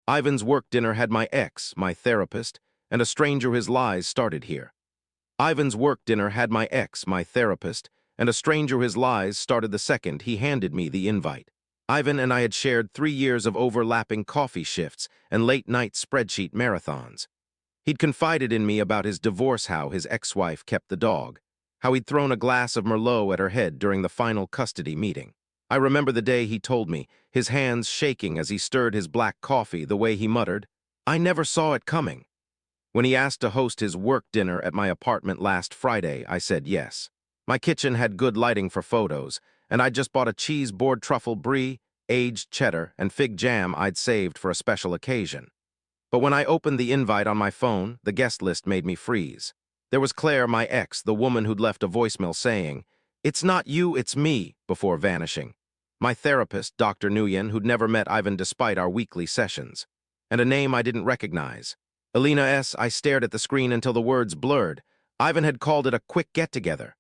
Ivan's work dinner had my ex, my therapist, and a stranger whose lies started here. Ivan's work dinner had my ex, my therapist, and a stranger whose lies started the second he handed me the invite. Ivan and I had shared 3 years of overlapping coffee shifts and late-night spreadsheet marathons. He'd confided in me about his divorce, how his ex-wife kept the dog, how he'd thrown a glass of Merlot at her head during the final custody meeting. I remember the day he told me, his hands shaking as he stirred his black coffee, the way he muttered, "I never saw it coming." When he asked to host his work dinner at my apartment last Friday, I said yes. My kitchen had good lighting for photos, and I'd just bought a cheese board truffle brie, aged cheddar, and fig jam I'd saved for a special occasion. But when I opened the invite on my phone, the guest list made me freeze. There was Claire, my ex, the woman who'd left a voicemail saying, "It's not you, it's me," before vanishing. My therapist, Dr. Nguyen, who'd never met Ivan despite our weekly sessions. And a name I didn't recognize. Elena S. I stared at the screen until the words blurred. Ivan had called it a quick get-together.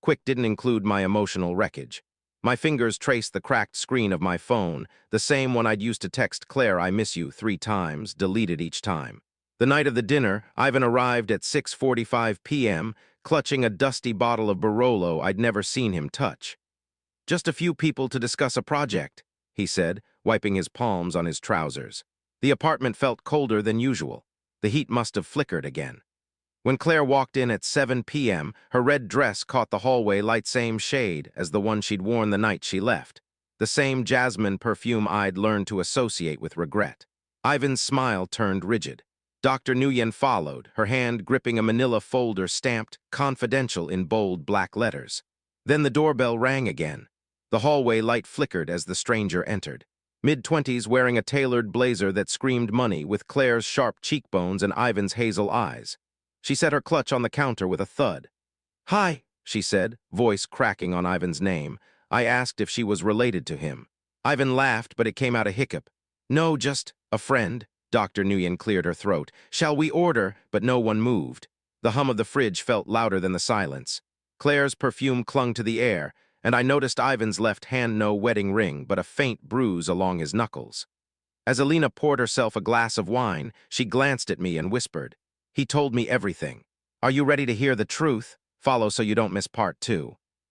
Quick didn't include my emotional wreckage. My fingers traced the cracked screen of my phone, the same one I'd used to text Claire "I miss you" 3 times, deleted each time. The night of the dinner, Ivan arrived at 6:45 p.m., clutching a dusty bottle of Barolo I'd never seen him touch. "Just a few people to discuss a project," he said, wiping his palms on his trousers. The apartment felt colder than usual. The heat must have flickered again. When Claire walked in at 7 p.m., her red dress caught the hallway light, same shade as the one she'd worn the night she left. The same jasmine perfume I'd learned to associate with regret. Ivan's smile turned rigid. Dr. Nguyen followed, her hand gripping a manila folder stamped "Confidential" in bold black letters. Then the doorbell rang again. The hallway light flickered as the stranger entered. Mid-20s, wearing a tailored blazer that screamed money, with Claire's sharp cheekbones and Ivan's hazel eyes. She set her clutch on the counter with a thud. "Hi," she said, voice cracking on Ivan's name. I asked if she was related to him. Ivan laughed, but it came out a hiccup. "No, just a friend." Dr. Nguyen cleared her throat. "Shall we order?" But no one moved. The hum of the fridge felt louder than the silence. Claire's perfume clung to the air, and I noticed Ivan's left hand, no wedding ring, but a faint bruise along his knuckles. As Elena poured herself a glass of wine, she glanced at me and whispered, "He told me everything. Are you ready to hear the truth? Follow so you don't miss part 2.